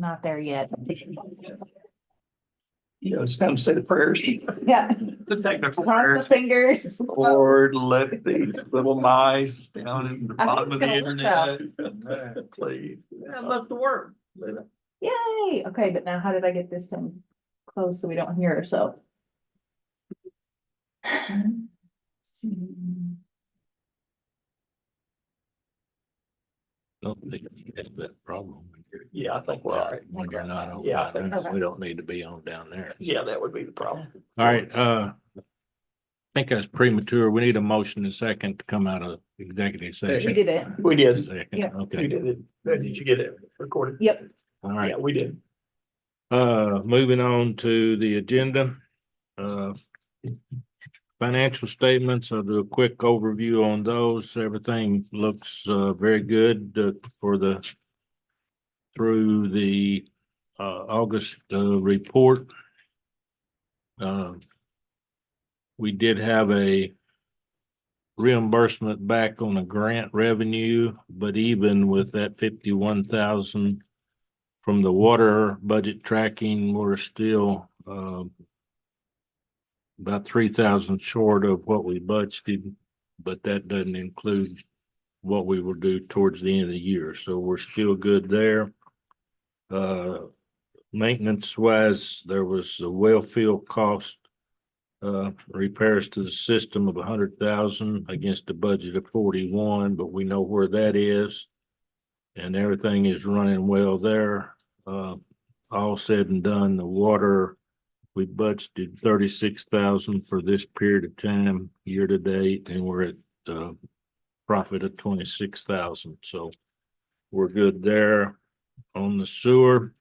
not there yet. You know, it's time to say the prayers. Yeah. The technical Cross the prayers. fingers. Lord, let these little mice down in the I think bottom of the it's gonna internet. Please. I love the work. Yay. Okay, but now how did I get this thing closed so we don't hear ourselves? Don't think you have that problem. Yeah, I think we're all right. When you're not on Yeah, I down think there, so. we don't need to be on down there. Yeah, that would be the problem. All right, I think that's premature. We need a motion and second to come out of executive We session. did it. We did. Second, Yeah. We okay, did it. Did you get it recorded? Yep. all right. Yeah, we did. Moving on to the agenda. Financial statements, I'll do a quick overview on those. Everything looks very good through the August report. We did have a reimbursement back on a grant revenue, but even with that 51,000 from the water budget tracking, we're still about 3,000 short of what we budgeted, but that doesn't include what we will do towards the end of the year. So we're still good there. Maintenance wise, there was a well field cost repairs to the system of 100,000 against a budget of 41, but we know where that is. And everything is running well there. All said and done, the water, we budgeted 36,000 for this period of time, year to date, and we're at profit of 26,000. So we're good there. On the sewer,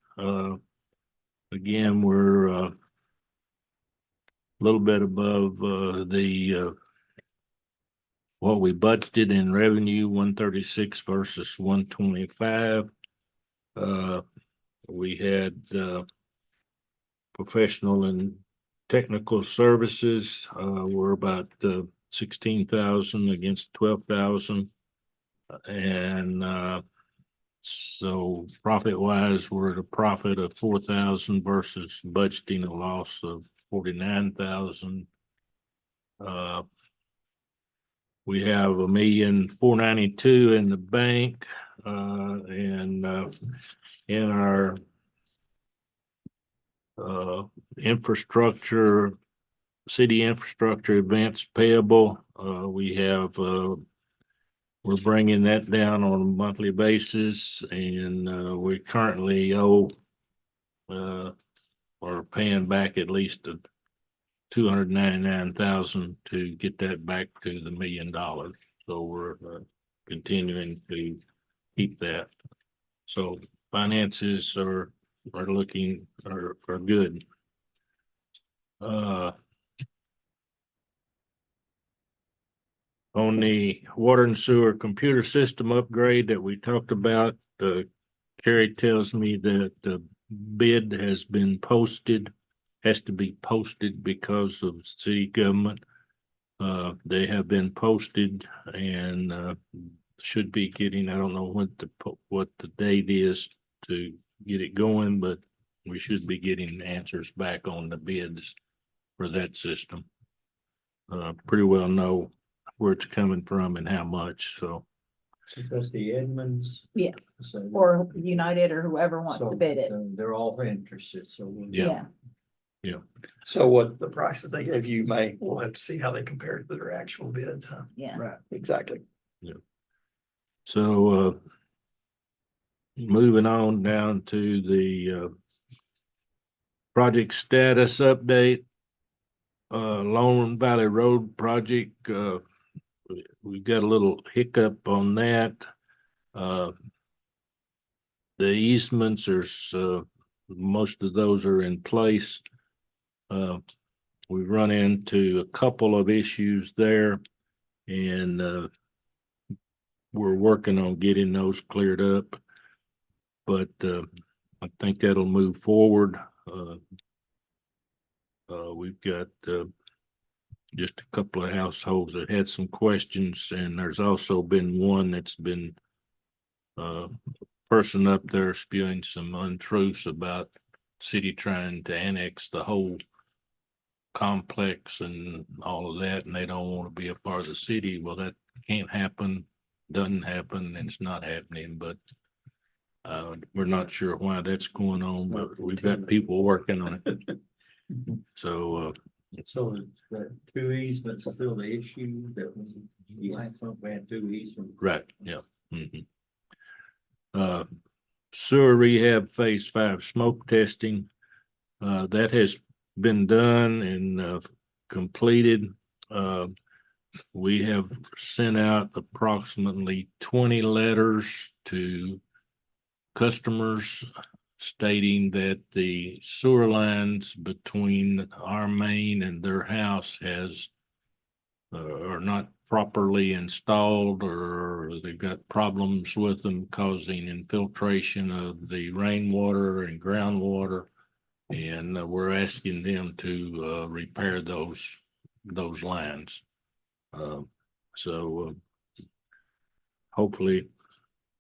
again, we're a little bit above what we budgeted in revenue, 136 versus 125. We had professional and technical services were about 16,000 against 12,000. And so profit wise, we're at a profit of 4,000 versus budgeting a loss of 49,000. We have $1,492,000 in the bank, and in our infrastructure, city infrastructure advance payable, we have we're bringing that down on a monthly basis, and we currently owe or paying back at least 299,000 to get that back to the $1 million. So we're continuing to keep that. So finances are looking are good. On the water and sewer computer system upgrade that we talked about, Carrie tells me that the bid has been posted, has to be posted because of city government. They have been posted and should be getting, I don't know what the date is to get it going, but we should be getting answers back on the bids for that system. Pretty well know where it's coming from and how much, so. Because the Edmonds. Yeah. So. Or United or whoever wants to bid it. They're all interested, so. Yeah. So what the price that they gave you may, we'll have to see how they compare to their actual bids, huh? Yeah. Right. Exactly. So moving on down to the project status update. Lone Valley Road project, we got a little hiccup on that. The easements are most of those are in place. We've run into a couple of issues there, and we're working on getting those cleared up, but I think that'll move forward. We've got just a couple of households that had some questions, and there's also been one that's been person up there spewing some untruths about city trying to annex the whole complex and all of that, and they don't want to be a part of the city. Well, that can't happen, doesn't happen, and it's not happening, but we're not sure why that's going on, but we've got people working on it. So, So the two easements still the issue that was, the last one we had two easements. right, yeah. Mhm. Sewer rehab phase 5 smoke testing, that has been done and completed. We have sent out approximately 20 letters to customers stating that the sewer lines between our main and their house are not properly installed, or they've got problems with them causing infiltration of the rainwater and groundwater. And we're asking them to repair those lines. So hopefully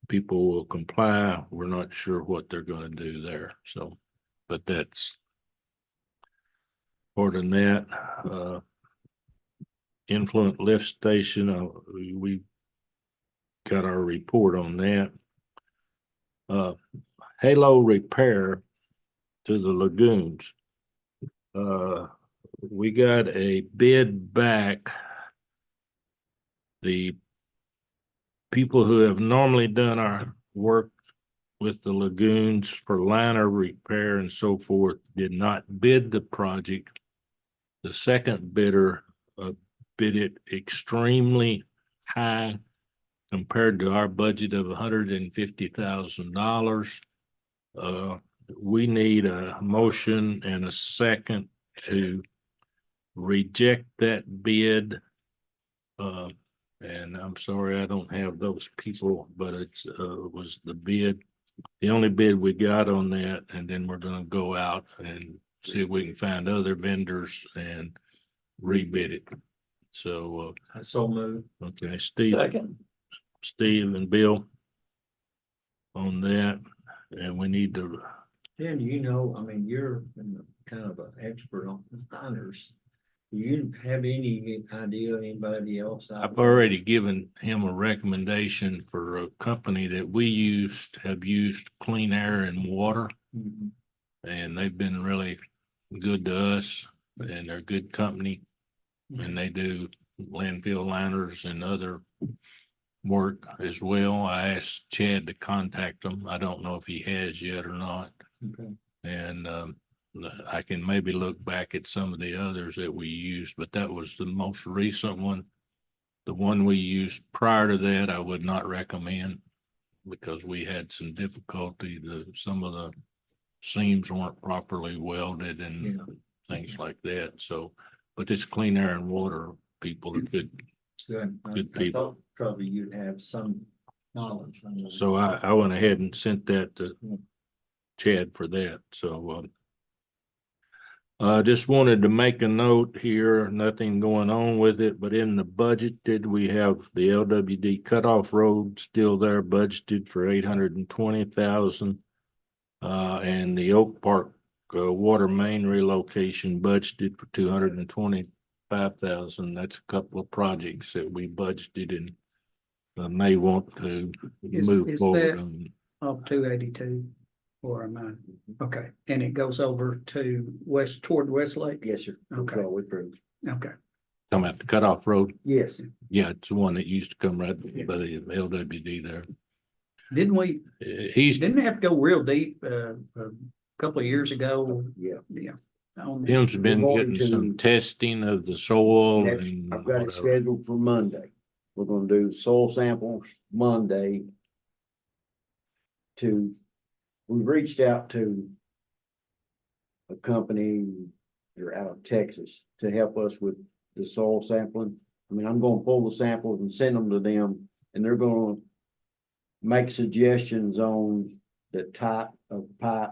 people will comply. We're not sure what they're going to do there. So, but that's more than that. Influent lift station, we got our report on that. Halo repair to the lagoons. We got a bid back. The people who have normally done our work with the lagoons for liner repair and so forth did not bid the project. The second bidder bid it extremely high compared to our budget of $150,000. We need a motion and a second to reject that bid. And I'm sorry, I don't have those people, but it's was the bid, the only bid we got on that, and then we're gonna go out and see if we can find other vendors and rebid it. So, So moved. okay, Steve and Bill on that, and we need to, Then, you know, I mean, you're kind of an expert on liners. Do you have any idea anybody else? out I've there? already given him a recommendation for a company that we have used Clean Air and Water, Mhm. and they've been really good to us, and they're a good company, and they do landfill liners and other work as well. I asked Chad to contact them. I don't know if he has yet or not. Okay. And I can maybe look back at some of the others that we used, but that was the most recent one. The one we used prior to that, I would not recommend because we had some difficulty. Some of the seams weren't properly welded and Yeah. things like that. So, but this Clean Air and Water people are good. Good. Good I people. thought probably you'd have some knowledge. on that. So I went ahead and sent that to Chad for that. So I just wanted to make a note here, nothing going on with it, but in the budget, did we have the LWD cutoff road still there budgeted for 820,000? And the Oak Park water main relocation budgeted for 225,000. That's a couple of projects that we budgeted and may want to move is forward that- on. Of 282, or am I, okay, and it goes over to toward Westlake? Yes, sir. Okay. That's all we approved. Okay, Come out the cutoff road. Yes, Yeah, it's the one that used to come right by the LWD there. didn't we He's, have to go real deep, a couple of years ago? yeah. Yeah. on that. Tim's been We're going getting some to- testing of the soil Next- and I've got it whatever. scheduled for Monday. We're gonna do soil samples Monday. We reached out to a company, they're out of Texas, to help us with the soil sampling. I mean, I'm gonna pull the samples and send them to them, and they're gonna make suggestions on the type of pipe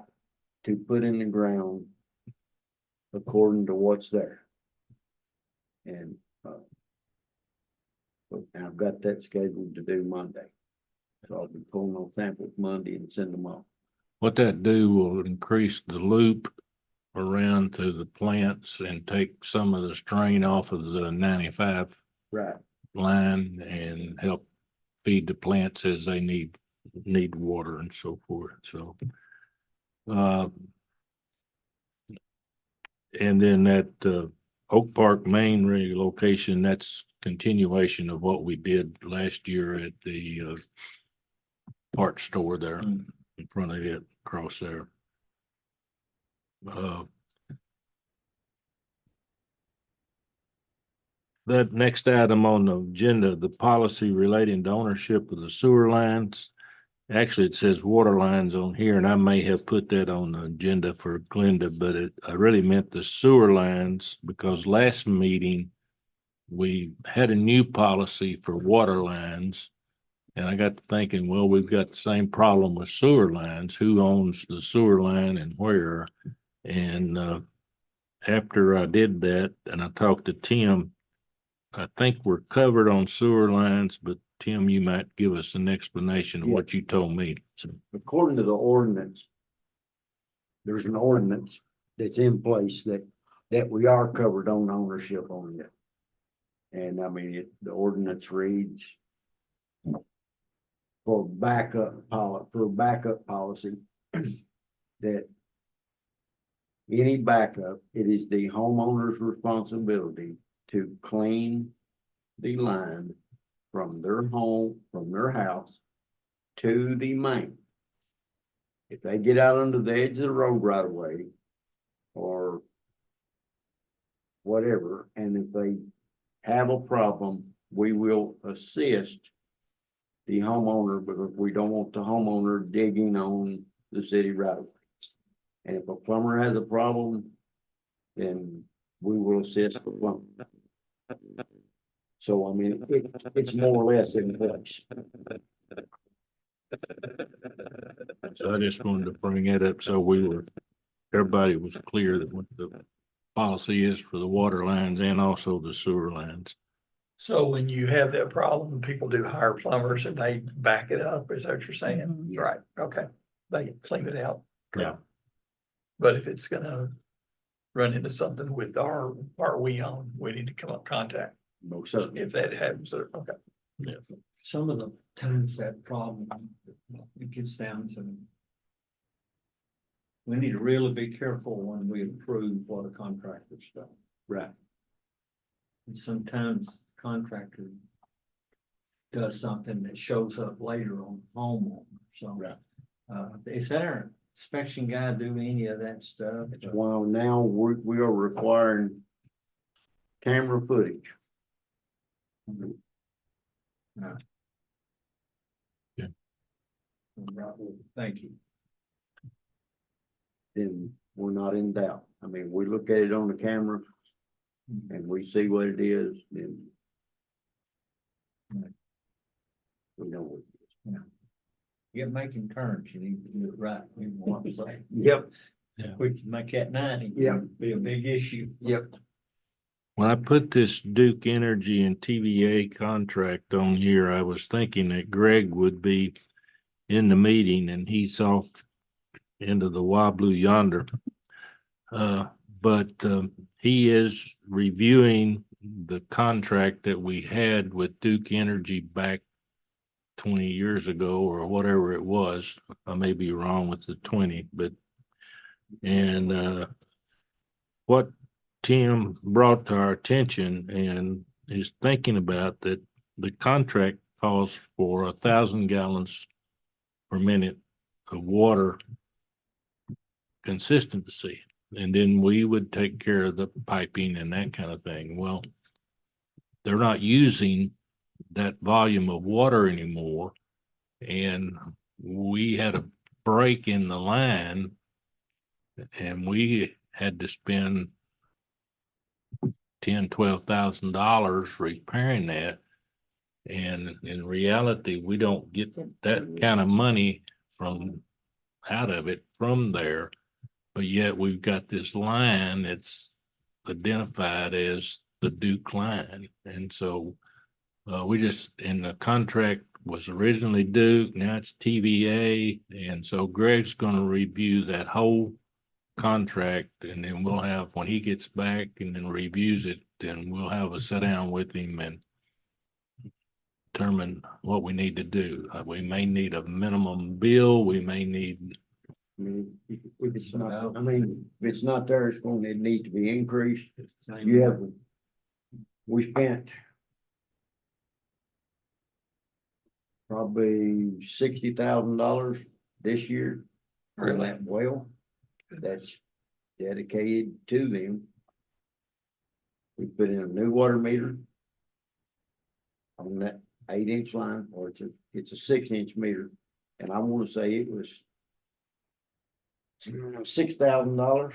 to put in the ground according to what's there. And but I've got that scheduled to do Monday. So I'll be pulling those samples Monday and send them off. What that do will increase the loop around to the plants and take some of the strain off of the 95 Right. line and help feed the plants as they need water and so forth, so. And then that Oak Park main relocation, that's continuation of what we did last year at the parts store there in front of it, across there. That next item on the agenda, the policy relating to ownership of the sewer lines. Actually, it says water lines on here, and I may have put that on the agenda for Glenda, but I really meant the sewer lines because last meeting we had a new policy for water lines. And I got to thinking, well, we've got the same problem with sewer lines. Who owns the sewer line and where? And after I did that and I talked to Tim, I think we're covered on sewer lines, but Tim, you might give us an explanation of what you told me. So, According to the ordinance, there's an ordinance that's in place that we are covered on ownership on it. And I mean, the ordinance reads for backup policy that any backup, it is the homeowner's responsibility to clean the line from their home, from their house to the main. If they get out under the edge of the road right away or whatever, and if they have a problem, we will assist the homeowner, because we don't want the homeowner digging on the city right away. And if a plumber has a problem, then we will assist the plumber. So I mean, it's more or less in place. so I just wanted to bring that up so everybody was clear that what the policy is for the water lines and also the sewer lines. So when you have that problem, people do hire plumbers and they back it up, is that what you're saying? Mhm. Right, okay, they clean it out. Yeah. But if it's gonna run into something with our we own, we need to come up contact, Most certainly. if that happens, okay. Some of the times that problem, it gets down to. We need to really be careful when we approve what a contractor's done. Right. And sometimes contractor does something that shows up later on homeowner, so. Right. Is our inspection guy do any of that stuff? Well, now we are requiring camera footage. Right, well, thank you. Then we're not in doubt. I mean, we look at it on the camera and we see what it is, then we know what it is. You're making turns, you need to do it right, you know what I'm saying? Yep. We can make that 90. Yep. Be a big issue. Yep. When I put this Duke Energy and TVA contract on here, I was thinking that Greg would be in the meeting and he's off into the Wablu yonder. But he is reviewing the contract that we had with Duke Energy back 20 years ago or whatever it was. I may be wrong with the 20, but what Tim brought to our attention and is thinking about that the contract calls for 1,000 gallons per minute of water consistency. And then we would take care of the piping and that kind of thing. Well, they're not using that volume of water anymore. And we had a break in the line and we had to spend $10,000-12,000 repairing that. And in reality, we don't get that kind of money out of it from there. But yet we've got this line that's identified as the Duke line. And so we just, in the contract was originally Duke, now it's TVA, and so Greg's gonna review that whole contract, and then we'll have, when he gets back and then reviews it, then we'll have a sit down with him and determine what we need to do. We may need a minimum bill, we may need, I mean, if it's not, I mean, if it's not there, it needs to be increased. You have, we spent probably $60,000 this year on Really? that well. That's dedicated to them. We put in a new water meter on that 8-inch line, or it's a 6-inch meter, and I want to say it was $6,000.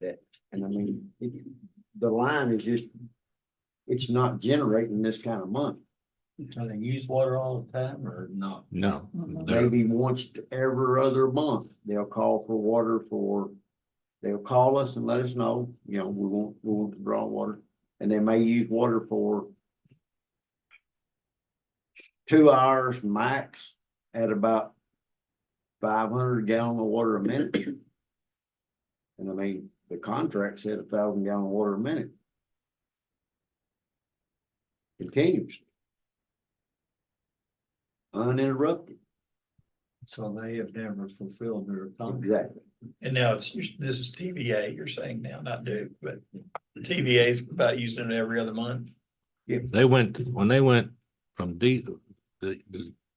That, and I mean, the line is just, it's not generating this kind of money. Do they use water all the time or not? no. Mhm. they're- Maybe once every other month, they'll call for water they'll call us and let us know, we want to draw water. And they may use water for 2 hours max at about 500 gallon of water a minute. And I mean, the contract said 1,000 gallon of water a minute. Continues. Uninterrupted. So they have never fulfilled their contract. Exactly. And now this is TVA, you're saying now, not Duke, but TVA is about using it every other month. They went, when they went from the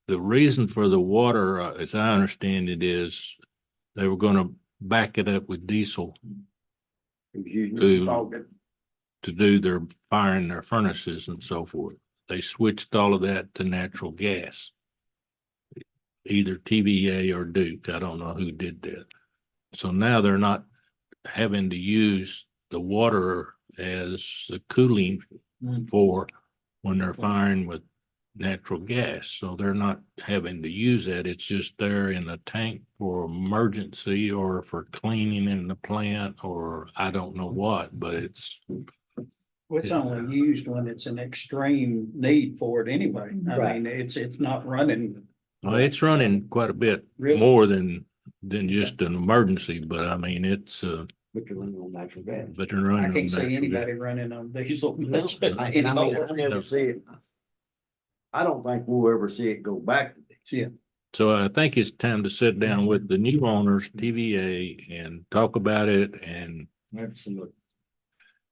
reason for the water, as I understand it, is they were gonna back it up with diesel It was usually to do their firing their furnaces and so forth. They switched all of that to natural gas. Either TVA or Duke, I don't know who did that. So now they're not having to use the water as a cooling for when they're firing with natural gas. So they're not having to use that. It's just there in a tank for emergency or for cleaning in the plant, or I don't know what, but it's, It's only used when it's an extreme need for it anyway. I Right. mean, it's not running. well, it's running quite a bit Really? more than just an emergency, but I mean, it's, But you're running on natural gas. but you're running. I on can't see natural gas. anybody running on diesel. No, and I mean, I never see it. I don't think we'll ever see it go back to this. Yeah. So I think it's time to sit down with the new owners, TVA, and talk about it, and Absolutely.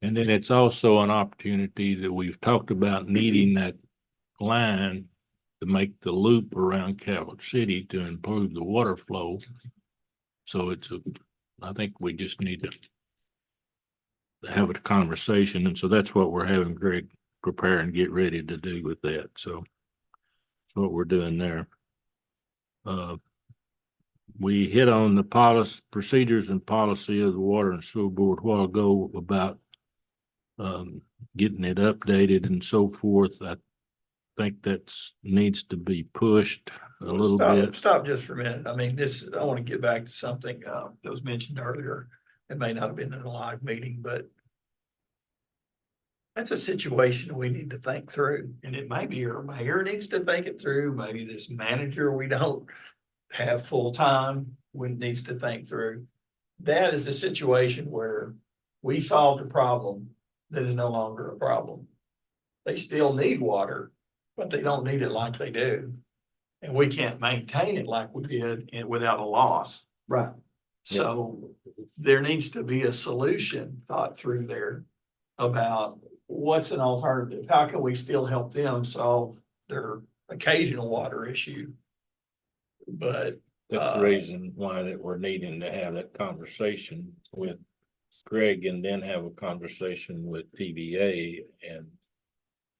then it's also an opportunity that we've talked about needing that line to make the loop around Calvert City to improve the water flow. So I think we just need to have a conversation, and so that's what we're having Greg prepare and get ready to do with that, so that's what we're doing there. We hit on the policy, procedures and policy of the Water and Sewer Board a while ago about getting it updated and so forth. I think that's needs to be pushed a little bit. Stop just for a minute. I mean, I want to get back to something that was mentioned earlier. It may not have been in a live meeting, but that's a situation we need to think through, and it may be our mayor needs to think it through. Maybe this manager we don't have full time needs to think through. That is a situation where we solved a problem that is no longer a problem. They still need water, but they don't need it like they do. And we can't maintain it like we did without a loss. Right. So there needs to be a solution thought through there about what's an alternative? How can we still help them solve their occasional water issue? But That's the reason why that we're needing to have that conversation with Greg and then have a conversation with TVA and.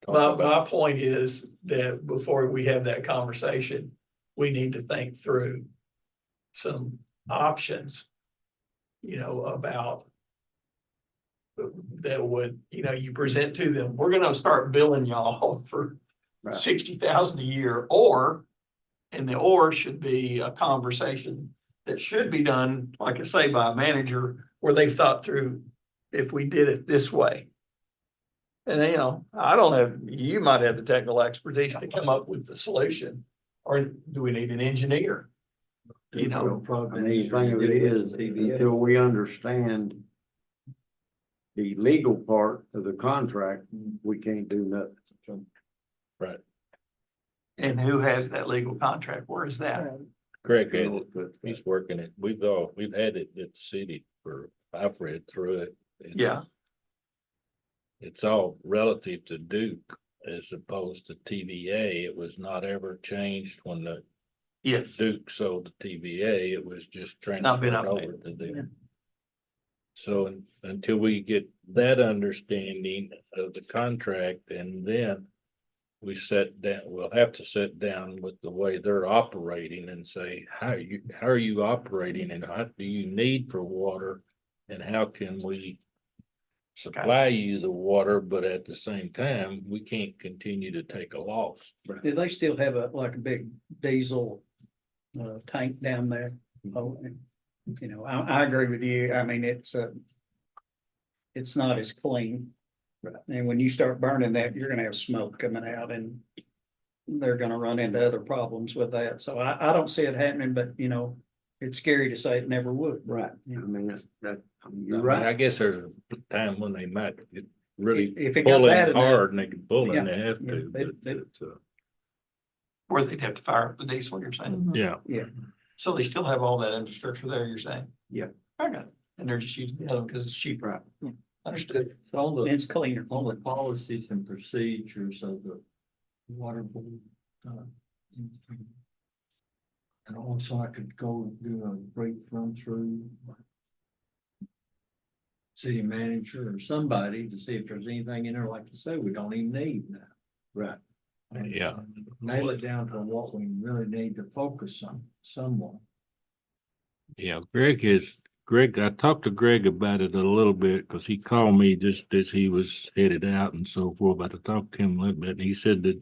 talk my about- point is that before we have that conversation, we need to think through some options, about that would, you present to them, we're gonna start billing y'all for Right. 60,000 a year, and the or should be a conversation that should be done, like I say, by a manager, where they've thought through, if we did it this way, And you know, I don't have, you might have the technical expertise to come up with the solution. Or do we need an engineer? You know, I mean, the thing of it is, until we understand the legal part of the contract, we can't do nothing. Right. and who has that legal contract? Where is that? Greg had it, he's working it. We've had it at the city for, I've read through it. It's- Yeah, It's all relative to Duke as opposed to TVA. It was not ever changed when the yes, Duke sold the TVA. It was just not been transferred over updated. to them. So until we get that understanding of the contract, and then we we'll have to sit down with the way they're operating and say, how are you operating and what do you need for water? And how can we supply you the water, but at the same time, we can't continue to take a loss. Do they still have like a big diesel tank down there? Oh, you know, I agree with you. I mean, it's not as clean. And when you start burning that, you're gonna have smoke coming out and they're gonna run into other problems with that. So I don't see it happening, but you know, it's scary to say it never would. Right, I mean, you're I right. mean, I guess there's a time when they might get really If it got pulling bad enough, hard and they can pull and they have Yeah, to. they- but it's, Where they'd have to fire up the diesel, you're saying? Mhm. Yeah, So they still have all that infrastructure there, you're saying? Yeah. Okay, and they're just using the other because it's cheaper. Yeah. Understood. So on the, it's cleaner. on the policies and procedures of the water board. And also I could go do a brief run through. City manager or somebody to see if there's anything in there, like you say, we don't even need now. Right. Yeah. Nail it down to what we really need to focus on, somewhat. yeah. Greg, I talked to Greg about it a little bit because he called me just as he was headed out and so forth, but I talked to him a little bit. And he said that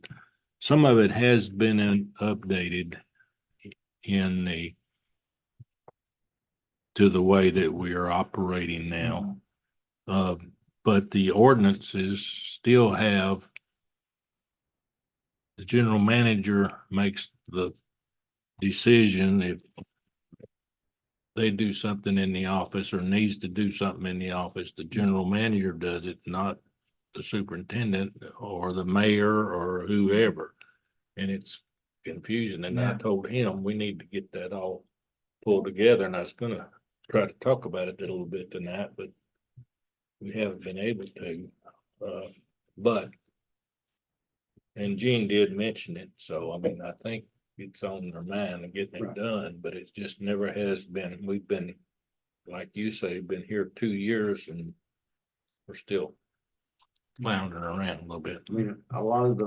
some of it has been updated in to the way that we are operating now. But the ordinances still have the general manager makes the decision if they do something in the office or needs to do something in the office, the general manager does it, not the superintendent or the mayor or whoever. And it's confusion. And I Yeah. told him we need to get that all pulled together. And I was gonna try to talk about it a little bit tonight, but we haven't been able to. But and Gene did mention it, so I mean, I think it's on their mind of getting it Right. done, but it just never has been. We've been, like you say, been here 2 years and we're still floundering around a little bit. I mean, a lot of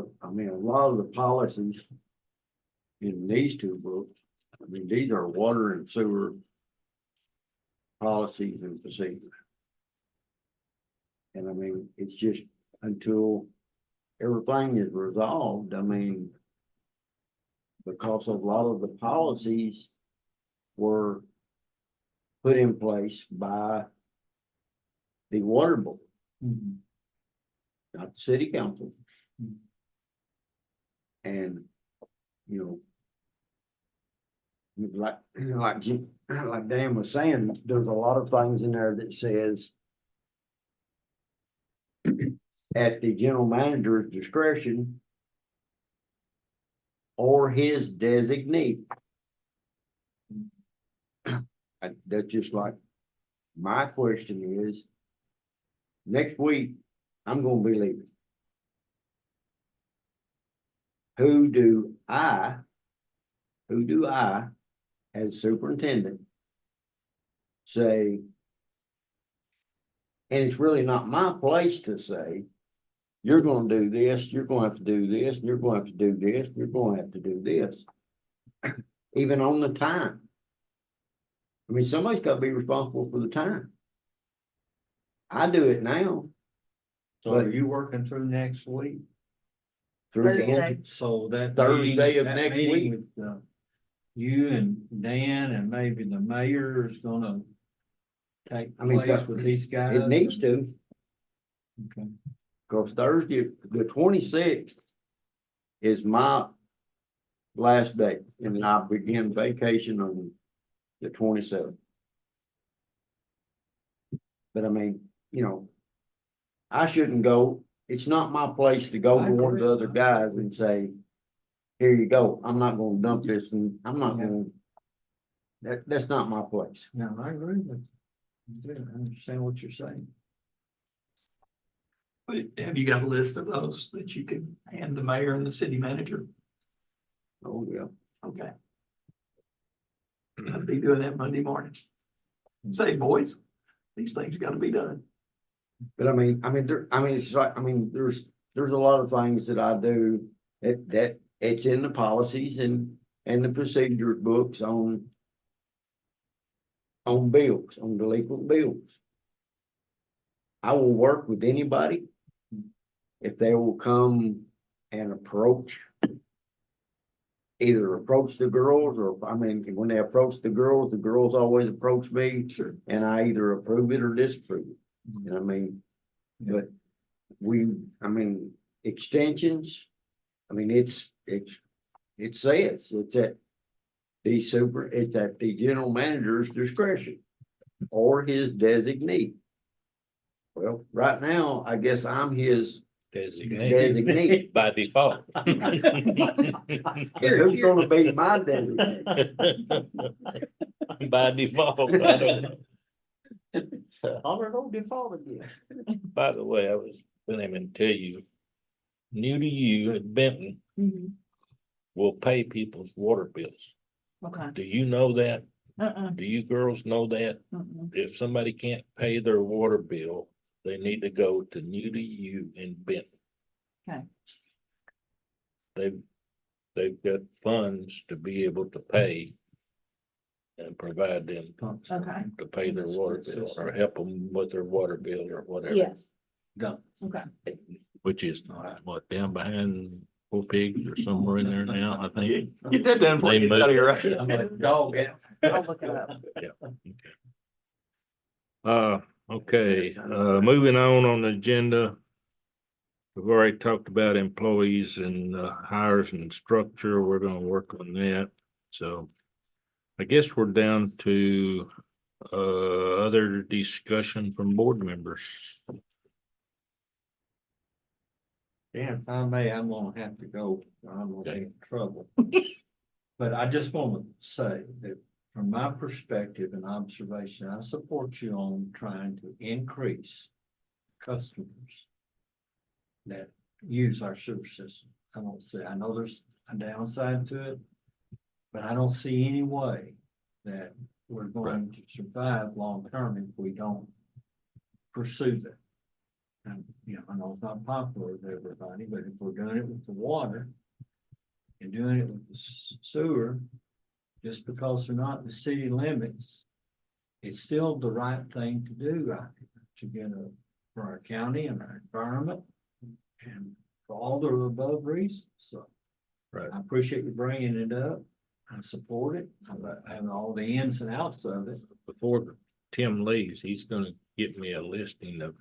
the policies in these two books, I mean, these are water and sewer policies and procedures. And I mean, it's just until everything is resolved, I mean, because a lot of the policies were put in place by the water board, not the city council. And, you know, like Dan was saying, there's a lot of things in there that says at the general manager's discretion or his designee. That's just like, my question is, next week, I'm gonna be leaving. Who do I, as superintendent, say, and it's really not my place to say, you're gonna do this, you're gonna have to do this, and you're gonna have to do this, and you're gonna have to do this. Even on the time. I mean, somebody's gotta be responsible for the time. I do it now. So are you working through next week? Through the Thursday. end, So that. Thursday meeting- of that next meeting week. with, you and Dan and maybe the mayor is gonna take I mean, place with these guys. it needs to. Okay. Cause Thursday, the 26th is my last day, and then I begin vacation on the 27th. But I mean, you know, I shouldn't go. It's not my place to go I to one of the agree. other guys and say, here you go. I'm not gonna dump this and I'm not gonna. That's not my place. No, I agree with you. I understand what you're saying. But have you got a list of those that you can hand the mayor and the city manager? Oh, yeah. Okay. I'll be doing that Monday morning. Say, boys, these things gotta be done. But it's like, there's a lot of things that I do that it's in the policies and the procedure books on bills, on delinquent bills. I will work with anybody if they will come and either approach the girls or, when they approach the girls always approach me. Sure. And I either approve it or disapprove it. And but extensions, it says, it's at the general manager's discretion or his designee. Well, right now, I guess I'm his designee. By default. But who's gonna be my designee? By default. I don't know. Holler, don't default again. By the way, I was gonna even tell you, new to you at Benton Mhm. will pay people's water bills. Okay. Do you know that? Uh-uh. Do you girls know that? Mm-mm. If somebody can't pay their water bill, they need to go to new to you in Benton. Okay. They've got funds to be able to pay and provide them Okay. to pay their water bill or help them with their water bill or whatever. Yes, Done. okay. Which is what, down behind Four Pigs or somewhere in there now, I think. Get that done before you get out of here, right? I'm a dog out. I'll look it up. Okay, moving on the agenda. We've already talked about employees and hires and structure. We're gonna work on that. So I guess we're down to other discussion from board members. Dan, if I may, I'm gonna have to go, I'm gonna get in trouble. But I just wanna say that from my perspective and observation, I support you on trying to increase customers that use our sewer system. I know there's a downside to it, but I don't see any way that we're going to survive long term if we don't pursue that. And, I know it's not popular with everybody, but if we're doing it with the water and doing it with the sewer, just because they're not in the city limits, it's still the right thing to do, I think, to get for our county and our environment and for all the above reasons. So Right. I appreciate you bringing it up. I support it. And all the ins and outs of it. Before Tim leaves, he's gonna get me a listing of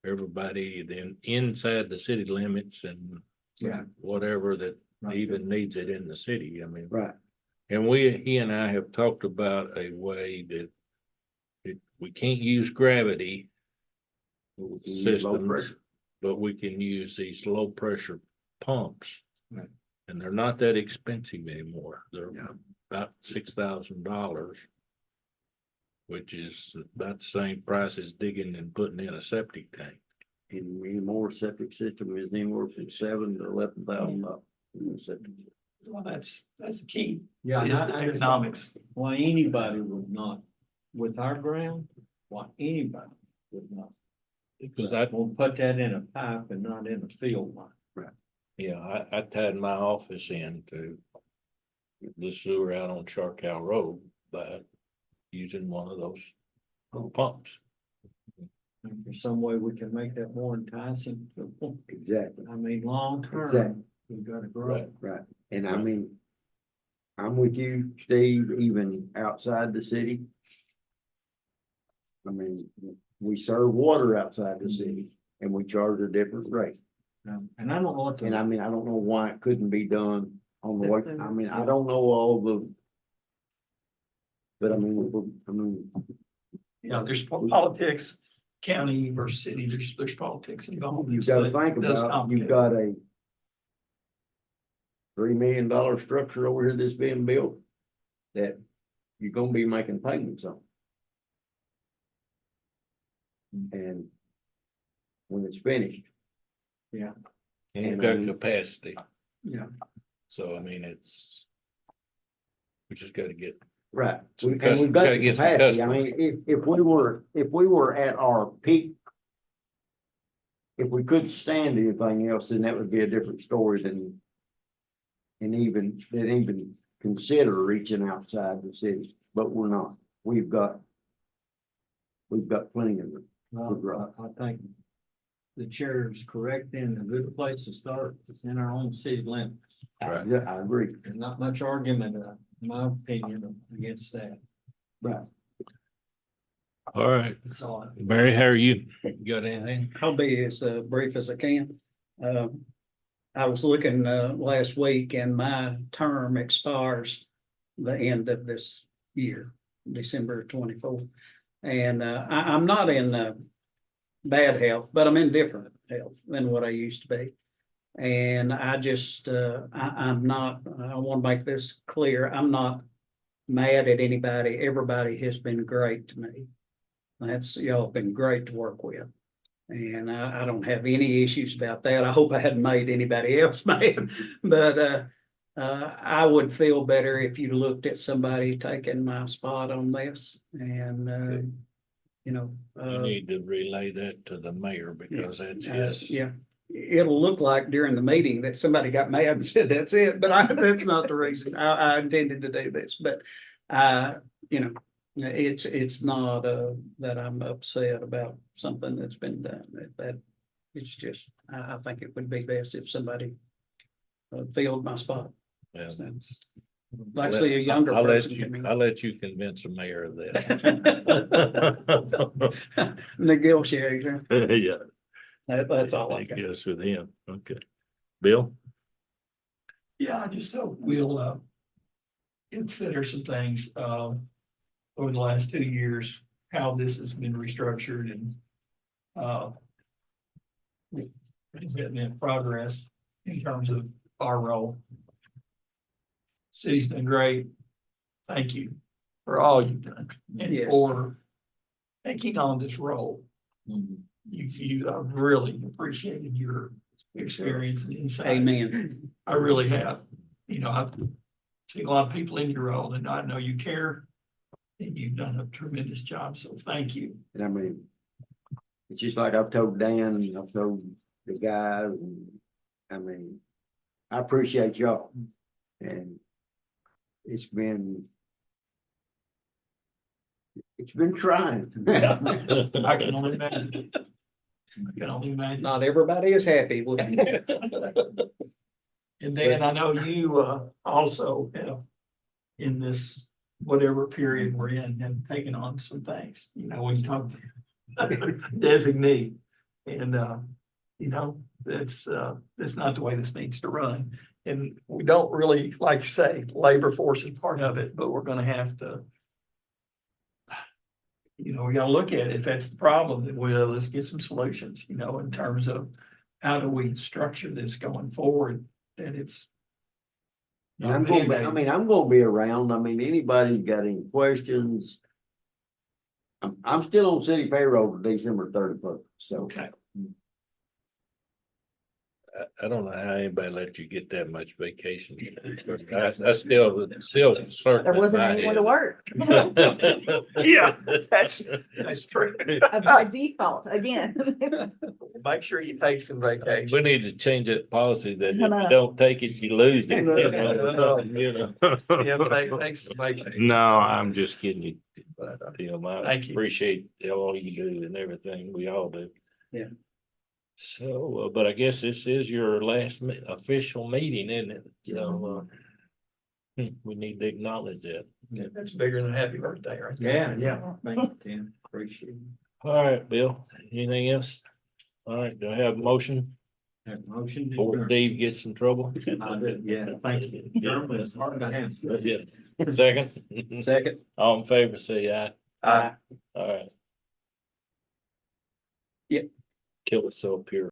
everybody then inside the city limits and Yeah. whatever that even needs it in the city. Right. And he and I have talked about a way that we can't use gravity We can use low systems, pressure. but we can use these low pressure pumps. Right. And they're not that expensive anymore. They're Yeah. about $6,000. Which is about the same price as digging and putting in a septic tank. And any more septic system is anywhere from $7,000 to $11,000. Well, that's the key. Yeah. Is and the I just- economics. Why anybody would not, with our ground, why anybody would not. Because We'll put that in a pipe and not in a field line. I tied my office in to the sewer out on Charcoal Road by using one of those pumps. And there's some way we can make that more enticing. Exactly. Long term, Exactly. we've got to grow. Right. And I'm with you, Steve, even outside the city. We serve water outside the city. and we charge a different rate. And I don't know what And I the, mean, I don't know why it couldn't be done on the way, I mean, I don't know all the. But I mean, Yeah, there's politics, county versus city, there's politics involved. you've so gotta that think does about, you've complicate it. got a. $3 million structure over here that's being built. That you're gonna be making payments on. And. When it's finished. And you've got And- capacity, yeah, so I mean, we just gotta get, Right. Some And we've custom- got gotta the get some capacity, I mean, customers. if we were at our peak. If we could stand anything else, then that would be a different story than. And even consider reaching outside the city, but we're not, we've got. We've got plenty of it. well, I think the chair is correct, and a good place to start is in our own city limits. Right. Yeah, I agree. There's not much argument, in my opinion, against that. Right. all right. That's all. Barry, how are you? You got anything? I'll be as brief as I can. I was looking last week and my term expires the end of this year, December 24th. And I'm not in bad health, but I'm in different health than what I used to be. And I just, I'm not, I want to make this clear, I'm not mad at anybody. Everybody has been great to me. Y'all have been great to work with. And I don't have any issues about that. I hope I hadn't made anybody else mad, but I would feel better if you looked at somebody taking my spot on this and, you know. You need to relay that to the mayor because that's his. Yeah, it'll look like during the meeting that somebody got mad and said, that's it, but that's not the reason. I intended to do this, but you know, it's not that I'm upset about something that's been done. That it's just, I think it would be best if somebody filled my spot. Yeah. So, like say a younger person. I'll let you convince the mayor of that. Negotiator, Yeah. that's all I I got. guess with him, okay. Bill? Yeah, I just hope we'll consider some things over the last 2 years, how this has been restructured and has it been progress in terms of our role. City's been great. Thank you for all you've done and Yes. for taking on this role. Mhm. I've really appreciated your experience and insight. Amen. I really have. You know, I've seen a lot of people in your role and I know you care. And you've done a tremendous job, so thank you. And I mean, it's just like I've told Dan, and I've told the guys, and I mean, I appreciate y'all. And it's been trying. I can only imagine. I can only imagine. Not everybody is happy with you. And Dan, I know you also have in this whatever period we're in, have taken on some things, you know, when you talk designee. And you know, that's not the way this needs to run. And we don't really, like you say, labor force is part of it, but we're gonna have to. You know, we gotta look at it. If that's the problem, then let's get some solutions, you know, in terms of how do we structure this going forward, that it's. And I'm gonna be around. I mean, anybody got any questions? I'm still on city payroll to December 31st, so. Okay, I don't know how anybody let you get that much vacation. I still certain. There wasn't in my anyone to work. head. yeah, that's true. By default, again. Make sure you take some We vacation. need to change that policy that if you No. don't take it, you lose it. No. You know? Yeah, take some vacation. No, I'm just kidding you, But, Tim. I Thank you. appreciate all you do and everything. We all do. Yeah. So, but I guess this is your last official meeting, isn't it? So, we need to acknowledge that. That's bigger than a happy birthday, right? there. Yeah, thank you, Tim, appreciate it. All right, Bill, anything else? All right, do I have a motion Have a motion. to before adjourn. Steve gets in trouble? I did, yeah, thank you. German is hard to answer. Yeah. Second? Second. All in favor, say aye. Aye. All right. Yep. Kill it so pure.